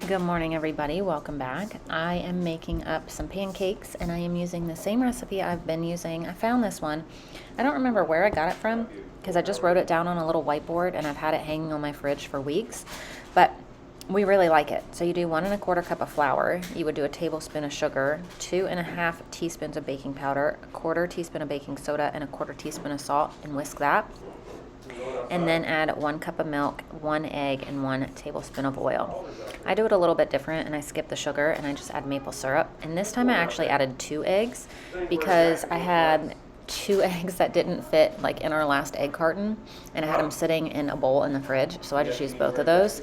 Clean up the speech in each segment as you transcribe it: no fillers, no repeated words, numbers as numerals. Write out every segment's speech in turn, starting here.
Good morning, everybody. Welcome back. I am making up some pancakes and I am using the same recipe I've been using. I found this one. I don't remember where I got it from because I just wrote it down on a little whiteboard and I've had it hanging on my fridge for weeks, but we really like it. So you do 1 1/4 cup of flour. You would do a tablespoon of sugar, 2 1/2 teaspoons of baking powder, 1/4 teaspoon of baking soda, and 1/4 teaspoon of salt, and whisk that. And then add 1 cup of milk, 1 egg, and 1 tablespoon of oil. I do it a little bit different and I skip the sugar and I just add maple syrup. And this time I actually added 2 eggs because I had 2 eggs that didn't fit like in our last egg carton and I had them sitting in a bowl in the fridge. So I just used both of those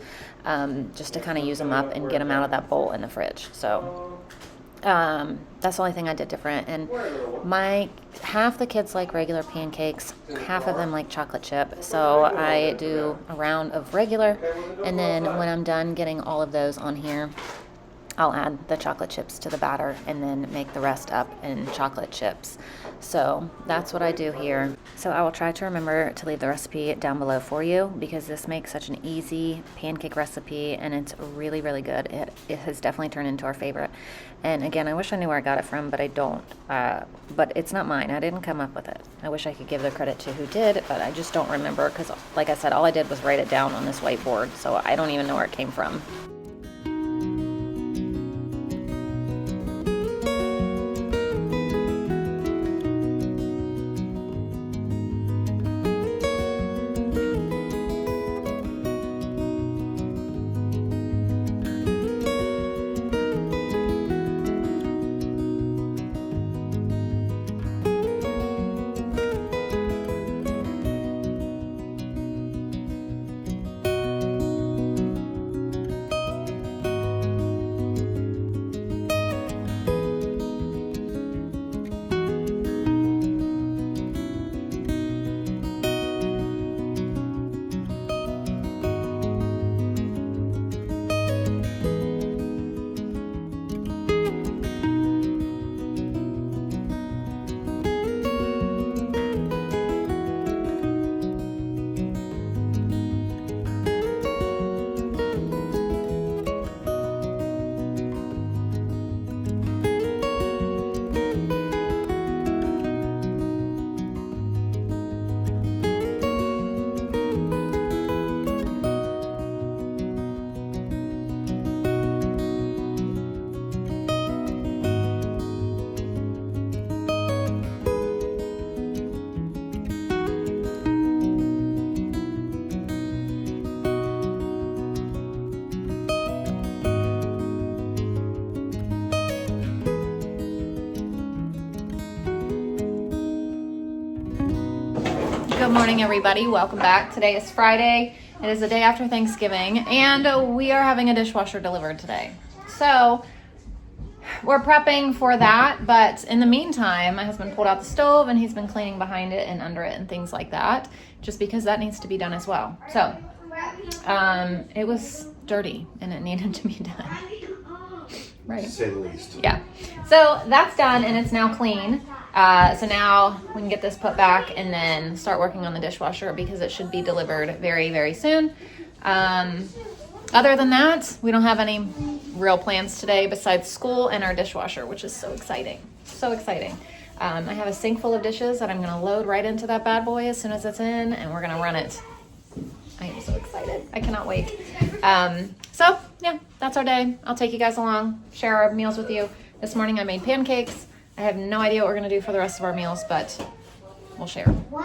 just to kind of use them up and get them out of that bowl in the fridge. So that's the only thing I did different. And half the kids like regular pancakes, half of them like chocolate chip. So I do a round of regular, and then when I'm done getting all of those on here, I'll add the chocolate chips to the batter and then make the rest up in chocolate chips. So that's what I do here. So I will try to remember to leave the recipe down below for you because this makes such an easy pancake recipe and it's really, really good. It has definitely turned into our favorite. And again, I wish I knew where I got it from, but I don't. But it's not mine. I didn't come up with it. I wish I could give the credit to who did, but I just don't remember because, like I said, all I did was write it down on this whiteboard, so I don't even know where it came from. Good morning, everybody. Welcome back. Today is Friday. It is the day after Thanksgiving, and we are having a dishwasher delivered today. So we're prepping for that, but in the meantime, my husband pulled out the stove and he's been cleaning behind it and under it and things like that, just because that needs to be done as well. So it was dirty and it needed to be done. Right. To say the least. Yeah. So that's done and it's now clean. So now we can get this put back and then start working on the dishwasher because it should be delivered very, very soon. Other than that, we don't have any real plans today besides school and our dishwasher, which is so exciting. So exciting. I have a sink full of dishes that I'm going to load right into that bad boy as soon as it's in, and we're going to run it. I am so excited. I cannot wait. So yeah, that's our day. I'll take you guys along, share our meals with you. This morning I made pancakes. I have no idea what we're going to do for the rest of our meals, but we'll share. All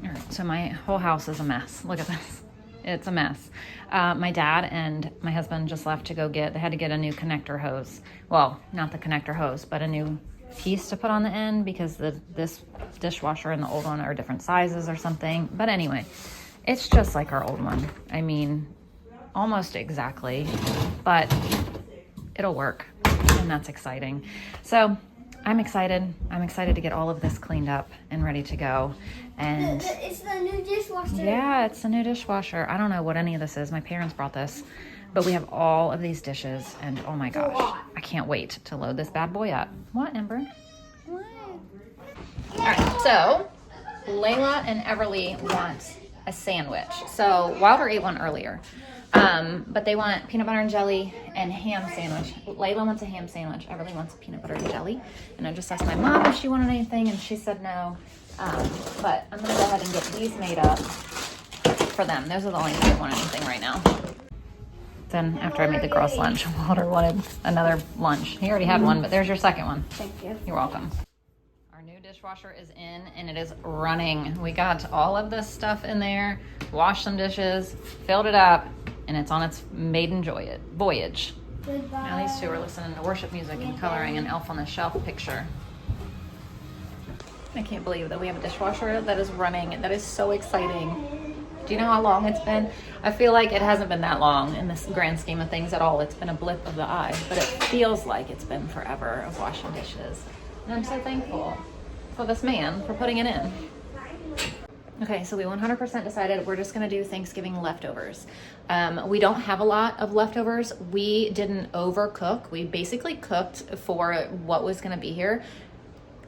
right, so my whole house is a mess. Look at this. It's a mess. My dad and my husband just left to they had to get a new connector hose. Well, not the connector hose, but a new piece to put on the end because this dishwasher and the old one are different sizes or something. But anyway, it's just like our old one. I mean, almost exactly, but it'll work, and that's exciting. So I'm excited. I'm excited to get all of this cleaned up and ready to go. And it's the new dishwasher. Yeah, it's the new dishwasher. I don't know what any of this is. My parents brought this, but we have all of these dishes, and oh my gosh, I can't wait to load this bad boy up. What, Ember? What? All right, so Layla and Everly want a sandwich. So Wilder ate one earlier. But they want peanut butter and jelly and ham sandwich. Layla wants a ham sandwich. Everly wants a peanut butter and jelly. And I just asked my mom if she wanted anything, and she said no. But I'm gonna go ahead and get these made up for them. Those are the only two that want anything right now. Then after I made the girls' lunch, Wilder wanted another lunch. He already had one, but there's your second one. Thank you. You're welcome. Our new dishwasher is in and it is running. We got all of this stuff in there, washed some dishes, filled it up, and it's on its maiden voyage. Goodbye. Now these two are listening to worship music and coloring an Elf on the Shelf picture. I can't believe that we have a dishwasher that is running. That is so exciting. Do you know how long it's been? I feel like it hasn't been that long in this grand scheme of things at all. It's been a blip of the eye, but it feels like it's been forever of washing dishes. And I'm so thankful for this man for putting it in. Okay, so we 100% decided we're just gonna do Thanksgiving leftovers. We don't have a lot of leftovers. We didn't overcook. We basically cooked for what was gonna be here.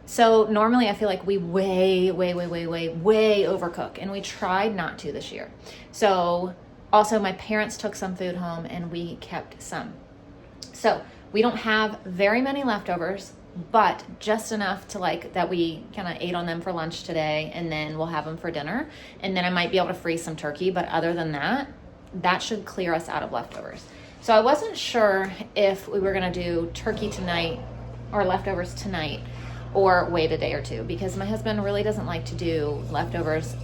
So normally I feel like we way overcook, and we tried not to this year. So also my parents took some food home and we kept some. So we don't have very many leftovers, but just enough to like that we kind of ate on them for lunch today, and then we'll have them for dinner. And then I might be able to freeze some turkey, but other than that, that should clear us out of leftovers. So I wasn't sure if we were gonna do turkey tonight or leftovers tonight, or wait a day or two, because my husband really doesn't like to do leftovers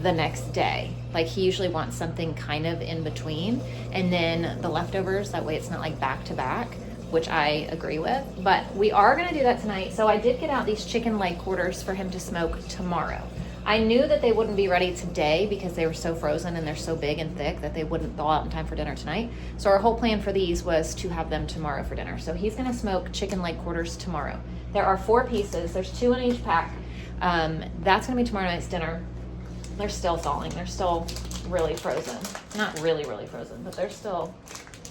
the next day. Like he usually wants something kind of in between, and then the leftovers, that way it's not like back to back, which I agree with. But we are gonna do that tonight. So I did get out these chicken leg quarters for him to smoke tomorrow. I knew that they wouldn't be ready today because they were so frozen and they're so big and thick that they wouldn't thaw out in time for dinner tonight. So our whole plan for these was to have them tomorrow for dinner. So he's gonna smoke chicken leg quarters tomorrow. There are 4 pieces. There's 2 in each pack. That's gonna be tomorrow night's dinner. They're still thawing. They're still really frozen. Not really frozen, but they're still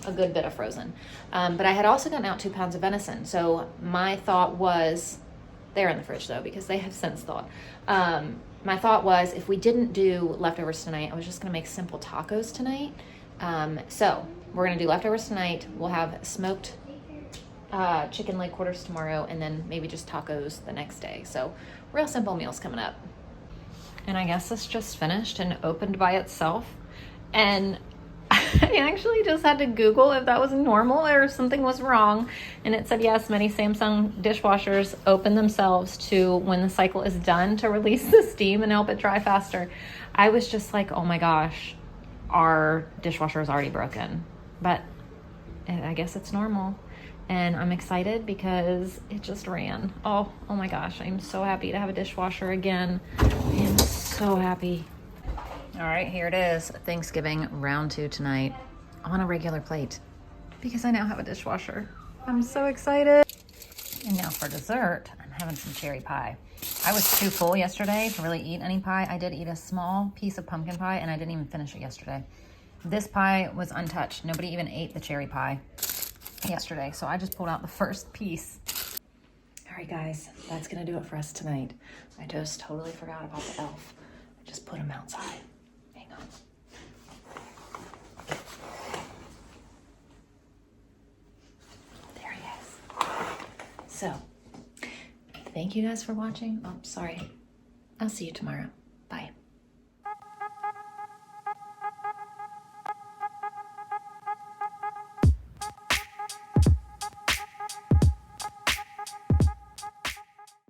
a good bit of frozen. But I had also gotten out 2 pounds of venison. So my thought was, they're in the fridge though, because they have since thawed. My thought was, if we didn't do leftovers tonight, I was just gonna make simple tacos tonight. So we're gonna do leftovers tonight. We'll have smoked chicken leg quarters tomorrow, and then maybe just tacos the next day. So real simple meals coming up. And I guess this just finished and opened by itself. And I actually just had to Google if that was normal or if something was wrong. And it said, yes, many Samsung dishwashers open themselves to when the cycle is done to release the steam and help it dry faster. I was just like, oh my gosh, our dishwasher is already broken. But I guess it's normal. And I'm excited because it just ran. Oh my gosh, I'm so happy to have a dishwasher again. I am so happy. All right, here it is. Thanksgiving round 2 tonight on a regular plate because I now have a dishwasher. I'm so excited. And now for dessert, I'm having some cherry pie. I was too full yesterday to really eat any pie. I did eat a small piece of pumpkin pie and I didn't even finish it yesterday. This pie was untouched. Nobody even ate the cherry pie yesterday, so I just pulled out the first piece. All right, guys, that's gonna do it for us tonight. I just totally forgot about the elf. I just put him outside. Hang on. There he is. So, thank you guys for watching. Oh, sorry. I'll see you tomorrow.